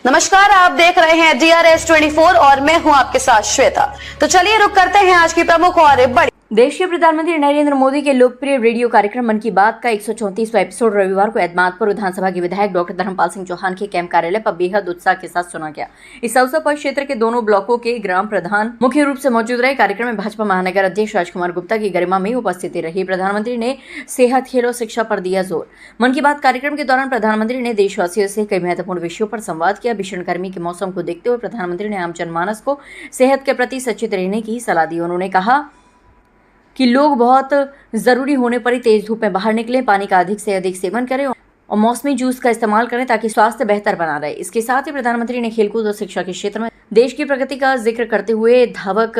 नमस्कार, आप देख रहे हैं DRS24 और मैं हूं आपके साथ श्वेता। तो चलिए रुक करते हैं आज की प्रमुख और बड़ी। देश के प्रधानमंत्री नरेंद्र मोदी के लोकप्रिय रेडियो कार्यक्रम मन की बात का 134वां एपिसोड रविवार को एतमादपुर विधानसभा के विधायक डॉक्टर धर्मपाल सिंह चौहान के कैंप कार्यालय पर बेहद उत्साह के साथ सुना गया। इस अवसर पर क्षेत्र के दोनों ब्लॉकों के ग्राम प्रधान मुख्य रूप से मौजूद रहे। कार्यक्रम में भाजपा महानगर अध्यक्ष राजकुमार गुप्ता की गरिमा में उपस्थिति रही। प्रधानमंत्री ने सेहत, खेल और शिक्षा पर दिया जोर। मन की बात कार्यक्रम के दौरान प्रधानमंत्री ने देशवासियों से कई महत्वपूर्ण विषयों पर संवाद किया। भीषण गर्मी के मौसम को देखते हुए प्रधानमंत्री ने आम जनमानस को सेहत के प्रति सचेत रहने की सलाह दी। उन्होंने कहा कि लोग बहुत ज़रूरी होने पर ही तेज धूप में बाहर निकलें, पानी का अधिक से अधिक सेवन करें और मौसमी जूस का इस्तेमाल करें ताकि स्वास्थ्य बेहतर बना रहे। इसके साथ ही प्रधानमंत्री ने खेलकूद और शिक्षा के क्षेत्र में देश की प्रगति का जिक्र करते हुए धावक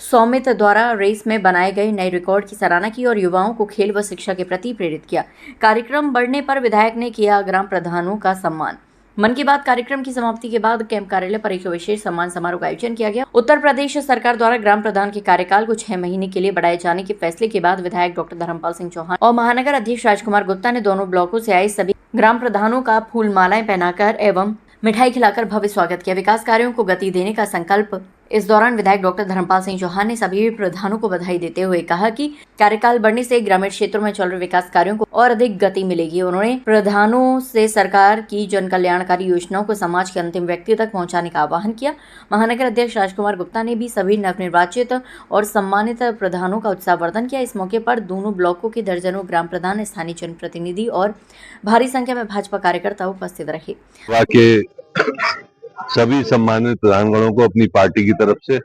सौमित द्वारा रेस में बनाए गए नए रिकॉर्ड की सराहना की और युवाओं को खेल व शिक्षा के प्रति प्रेरित किया। कार्यक्रम बढ़ने पर विधायक ने किया ग्राम प्रधानों का सम्मान। मन की बात कार्यक्रम की समाप्ति के बाद कैंप कार्यालय पर एक विशेष सम्मान समारोह का आयोजन किया गया। उत्तर प्रदेश सरकार द्वारा ग्राम प्रधान के कार्यकाल को 6 महीने के लिए बढ़ाए जाने के फैसले के बाद विधायक डॉक्टर धर्मपाल सिंह चौहान और महानगर अध्यक्ष राजकुमार गुप्ता ने दोनों ब्लॉकों से आए सभी ग्राम प्रधानों का फूल मालाएं पहनाकर एवं मिठाई खिलाकर भव्य स्वागत किया। विकास कार्यों को गति देने का संकल्प। इस दौरान विधायक डॉक्टर धर्मपाल सिंह चौहान ने सभी प्रधानों को बधाई देते हुए कहा कि कार्यकाल बढ़ने से ग्रामीण क्षेत्रों में चल रहे विकास कार्यों को और अधिक गति मिलेगी। उन्होंने प्रधानों से सरकार की जन कल्याणकारी योजनाओं को समाज के अंतिम व्यक्ति तक पहुंचाने का आह्वान किया। महानगर अध्यक्ष राजकुमार गुप्ता ने भी सभी नवनिर्वाचित और सम्मानित प्रधानों का उत्साहवर्धन किया। इस मौके पर दोनों ब्लॉकों के दर्जनों ग्राम प्रधान, स्थानीय जनप्रतिनिधि और भारी संख्या में भाजपा कार्यकर्ता उपस्थित रहे। सभी सम्मानित प्रधानगणों को अपनी पार्टी की तरफ से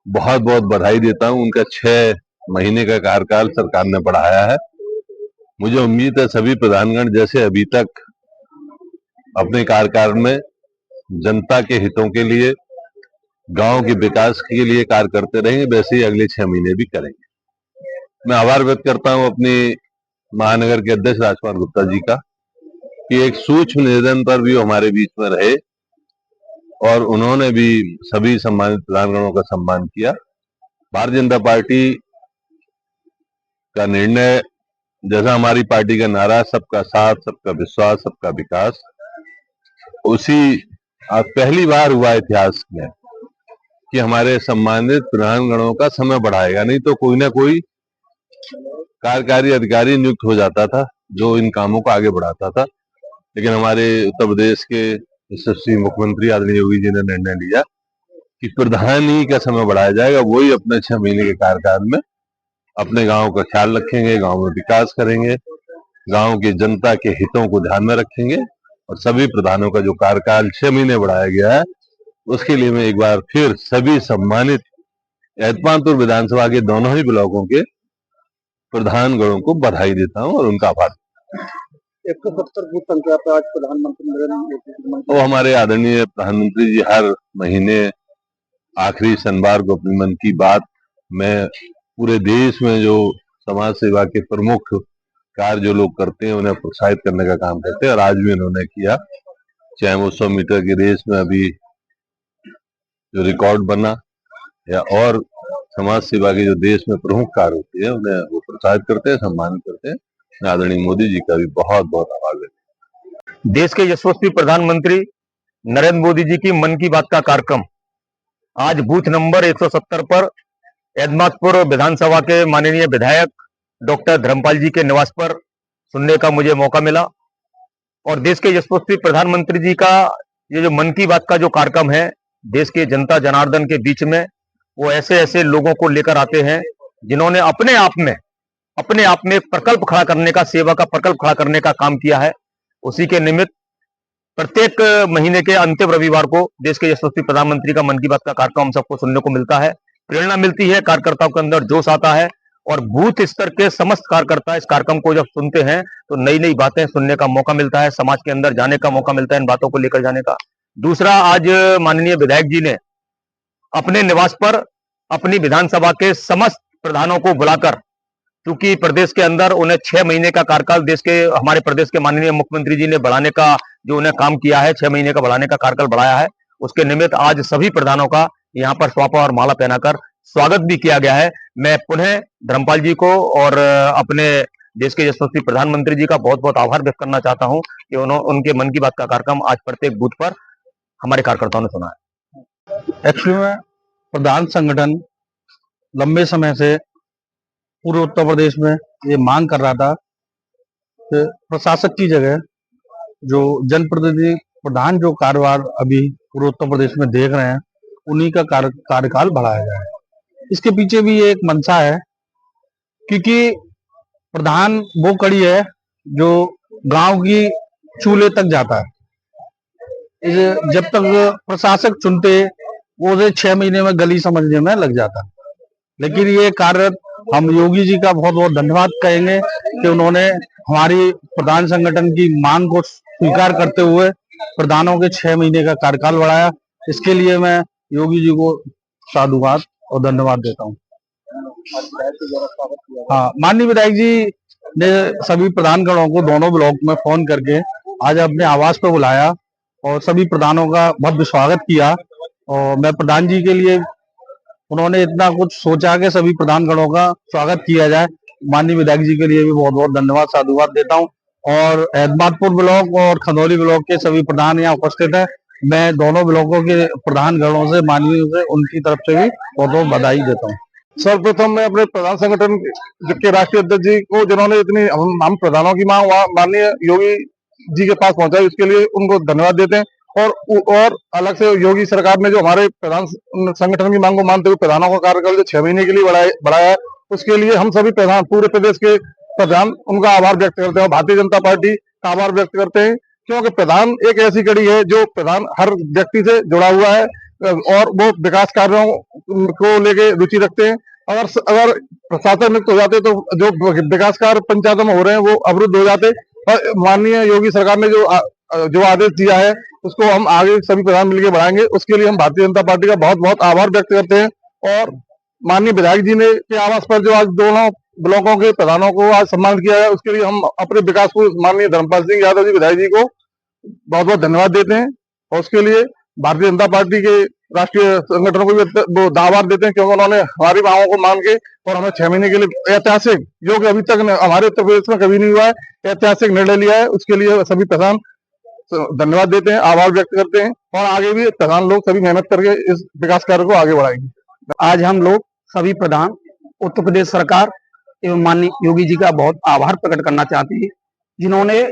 बहुत बहुत बधाई देता हूं। उनका 6 महीने का कार्यकाल सरकार ने बढ़ाया है। मुझे उम्मीद है सभी प्रधानगण जैसे अभी तक अपने कार्यकाल में जनता के हितों के लिए, गांव के विकास के लिए कार्य करते रहेंगे, वैसे ही अगले 6 महीने भी करेंगे। मैं आभार व्यक्त करता हूं अपने महानगर के अध्यक्ष राजकुमार गुप्ता जी का कि एक सूक्ष्म निवेदन पर भी हमारे बीच में रहे और उन्होंने भी सभी सम्मानित प्रधानगणों का सम्मान किया। भारतीय जनता पार्टी का निर्णय, जैसा हमारी पार्टी का नारा सबका साथ, सबका विश्वास, सबका विकास, उसी आज पहली बार हुआ इतिहास में कि हमारे सम्मानित प्रधानगणों का समय बढ़ाएगा। नहीं तो कोई ना कोई कार्यकारी अधिकारी नियुक्त हो जाता था जो इन कामों को आगे बढ़ाता था। लेकिन हमारे उत्तर प्रदेश के यशस्वी मुख्यमंत्री आदरणीय योगी जी ने निर्णय लिया कि प्रधान ही का समय बढ़ाया जाएगा। वही अपने 6 महीने के कार्यकाल में अपने गांव का ख्याल रखेंगे, गांव में विकास करेंगे, गांव की जनता के हितों को ध्यान में रखेंगे और सभी प्रधानों का जो कार्यकाल 6 महीने बढ़ाया गया है उसके लिए मैं एक बार फिर सभी सम्मानित एतमादपुर विधानसभा के दोनों ही ब्लॉकों के प्रधानगणों को बधाई देता हूं और उनका आभार। 170 बूथ संख्या पर आज प्रधानमंत्री नरेंद्र मोदी वो हमारे आदरणीय प्रधानमंत्री जी हर महीने आखिरी शनिवार को अपनी मन की बात में पूरे देश में जो समाज सेवा के प्रमुख कार्य जो लोग करते हैं उन्हें प्रोत्साहित करने का काम करते हैं और आज भी उन्होंने किया। चाहे वो 100 मीटर की रेस में अभी जो रिकॉर्ड बना या और समाज सेवा के जो देश में प्रमुख कार्य होते हैं उन्हें वो प्रोत्साहित करते हैं, सम्मानित करते हैं। आदरणीय मोदी जी का भी बहुत बहुत आभार व्यक्त। देश के यशस्वी प्रधानमंत्री नरेंद्र मोदी जी की मन की बात का कार्यक्रम आज बूथ नंबर 170 पर एतमादपुर विधानसभा के माननीय विधायक डॉक्टर धर्मपाल जी के निवास पर सुनने का मुझे मौका मिला। और देश के यशस्वी प्रधानमंत्री जी का ये जो मन की बात का जो कार्यक्रम है, देश के जनता जनार्दन के बीच में वो ऐसे ऐसे लोगों को लेकर आते हैं जिन्होंने अपने आप में एक प्रकल्प खड़ा करने का, सेवा का प्रकल्प खड़ा करने का काम किया है। उसी के निमित्त प्रत्येक महीने के अंतिम रविवार को देश के यशस्वी प्रधानमंत्री का मन की बात का कार्यक्रम हम सबको सुनने को मिलता है। प्रेरणा मिलती है, कार्यकर्ताओं के अंदर जोश आता है और बूथ स्तर के समस्त कार्यकर्ता इस कार्यक्रम को जब सुनते हैं तो नई नई बातें सुनने का मौका मिलता है, समाज के अंदर जाने का मौका मिलता है, इन बातों को लेकर जाने का। दूसरा, आज माननीय विधायक जी ने अपने निवास पर अपनी विधानसभा के समस्त प्रधानों को बुलाकर, क्योंकि प्रदेश के अंदर उन्हें 6 महीने का कार्यकाल देश के हमारे प्रदेश के माननीय मुख्यमंत्री जी ने बढ़ाने का जो उन्हें काम किया है, 6 महीने का बढ़ाने का कार्यकाल बढ़ाया है, उसके निमित्त आज सभी प्रधानों का यहाँ पर स्वापा और माला पहनाकर स्वागत भी किया गया है। मैं पुनः धर्मपाल जी को और अपने देश के यशस्वी प्रधानमंत्री जी का बहुत बहुत आभार व्यक्त करना चाहता हूं कि उनके मन की बात का कार्यक्रम आज प्रत्येक बूथ पर हमारे कार्यकर्ताओं ने सुना है। एक्चुअली में प्रधान संगठन लंबे समय से पूरे उत्तर प्रदेश में ये मांग कर रहा था कि प्रशासक की जगह जो जनप्रतिनिधि प्रधान जो कार्यभार अभी पूरे उत्तर प्रदेश में देख रहे हैं उन्हीं का कार्यकाल बढ़ाया जाए। इसके पीछे भी एक मंशा है, क्योंकि प्रधान वो कड़ी है जो गांव की चूल्हे तक जाता है। जब तक प्रशासक चुनते वो उसे 6 महीने में गली समझने में लग जाता। लेकिन ये कार्य हम योगी जी का बहुत बहुत धन्यवाद कहेंगे कि उन्होंने हमारी प्रधान संगठन की मांग को स्वीकार करते हुए प्रधानों के 6 महीने का कार्यकाल बढ़ाया। इसके लिए मैं योगी जी को साधुवाद और धन्यवाद देता हूँ। हाँ, माननीय विधायक जी ने सभी प्रधानगणों को दोनों ब्लॉक में फोन करके आज अपने आवास पर बुलाया और सभी प्रधानों का भव्य स्वागत किया। और मैं प्रधान जी के लिए उन्होंने इतना कुछ सोचा कि सभी प्रधानगणों का स्वागत किया जाए। माननीय विधायक जी के लिए भी बहुत बहुत धन्यवाद साधुवाद देता हूँ। और एतमादपुर ब्लॉक और खनौली ब्लॉक के सभी प्रधान यहाँ उपस्थित है। मैं दोनों ब्लॉकों के प्रधानगणों से माननीय से उनकी तरफ से भी बहुत बहुत बधाई देता हूँ। सर्वप्रथम मैं अपने प्रधान संगठन के राष्ट्रीय अध्यक्ष जी को, जिन्होंने इतनी हम प्रधानों की मांग माननीय योगी जी के पास पहुंचाई, उसके लिए उनको धन्यवाद देते हैं। और अलग से योगी सरकार ने जो हमारे प्रधान संगठन की मांग को मानते हुए प्रधानों का कार्यकाल जो 6 महीने के लिए बढ़ाया है, उसके लिए हम सभी प्रधान पूरे प्रदेश के प्रधान उनका आभार व्यक्त करते हैं। भारतीय जनता पार्टी का आभार व्यक्त करते हैं, क्योंकि प्रधान एक ऐसी कड़ी है जो प्रधान हर व्यक्ति से जुड़ा हुआ है और वो विकास कार्यों को लेके रुचि रखते हैं। अगर प्रशासन मुक्त हो जाते तो जो विकास कार्य पंचायतों में हो रहे हैं वो अवरुद्ध हो जाते। और माननीय योगी सरकार ने जो आदेश दिया है उसको हम आगे सभी प्रधान मिलकर बढ़ाएंगे। उसके लिए हम भारतीय जनता पार्टी का बहुत बहुत आभार व्यक्त करते हैं। और माननीय विधायक जी ने के आवास पर जो आज दोनों ब्लॉकों के प्रधानों को आज सम्मानित किया है, उसके लिए हम अपने विकास को माननीय धर्मपाल सिंह यादव जी विधायक जी को बहुत बहुत धन्यवाद देते हैं। और उसके लिए भारतीय जनता पार्टी के राष्ट्रीय संगठनों को भी आभार देते हैं, क्योंकि उन्होंने हमारी मांगों को मान के और हमें 6 महीने के लिए ऐतिहासिक, जो कि अभी तक हमारे उत्तर प्रदेश में कभी नहीं हुआ है, ऐतिहासिक निर्णय लिया है। उसके लिए सभी प्रधान धन्यवाद देते हैं, आभार व्यक्त करते हैं। और आगे भी प्रधान लोग सभी मेहनत करके इस विकास कार्य को आगे बढ़ाएंगे। आज हम लोग सभी प्रधान उत्तर प्रदेश सरकार एवं माननीय योगी जी का बहुत आभार प्रकट करना चाहते हैं, जिन्होंने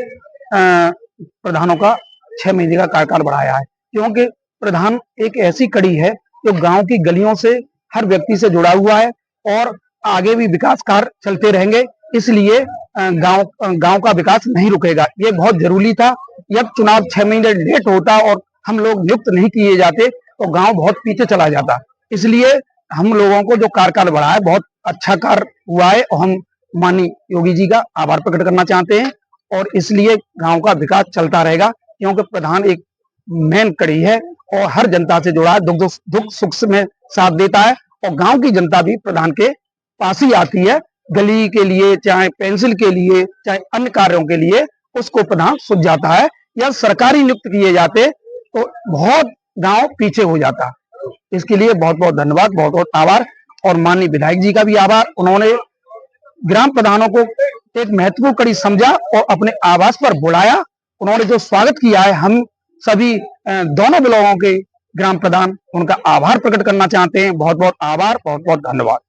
प्रधानों का 6 महीने का कार्यकाल बढ़ाया है। क्योंकि प्रधान एक ऐसी कड़ी है जो गांव की गलियों से हर व्यक्ति से जुड़ा हुआ है और आगे भी विकास कार्य चलते रहेंगे। इसलिए गांव का विकास नहीं रुकेगा। ये बहुत जरूरी था। जब चुनाव 6 महीने लेट होता और हम लोग नियुक्त नहीं किए जाते तो गांव बहुत पीछे चला जाता। इसलिए हम लोगों को जो कार्यकाल बढ़ा है बहुत अच्छा कार्य हुआ है और हम माननीय योगी जी का आभार प्रकट करना चाहते हैं। और इसलिए गांव का विकास चलता रहेगा, क्योंकि प्रधान एक मेन कड़ी है और हर जनता से जुड़ा है, दुख सुख में साथ देता है। और गांव की जनता भी प्रधान के पास ही आती है, गली के लिए, चाहे पेंसिल के लिए, चाहे अन्य कार्यों के लिए उसको प्रधान सुझ जाता है। या सरकारी नियुक्त किए जाते तो बहुत गांव पीछे हो जाता। इसके लिए बहुत बहुत धन्यवाद, बहुत बहुत आभार। और माननीय विधायक जी का भी आभार। उन्होंने ग्राम प्रधानों को एक महत्वपूर्ण कड़ी समझा और अपने आवास पर बुलाया। उन्होंने जो स्वागत किया है, हम सभी दोनों ब्लॉकों के ग्राम प्रधान उनका आभार प्रकट करना चाहते हैं। बहुत बहुत आभार, बहुत बहुत धन्यवाद।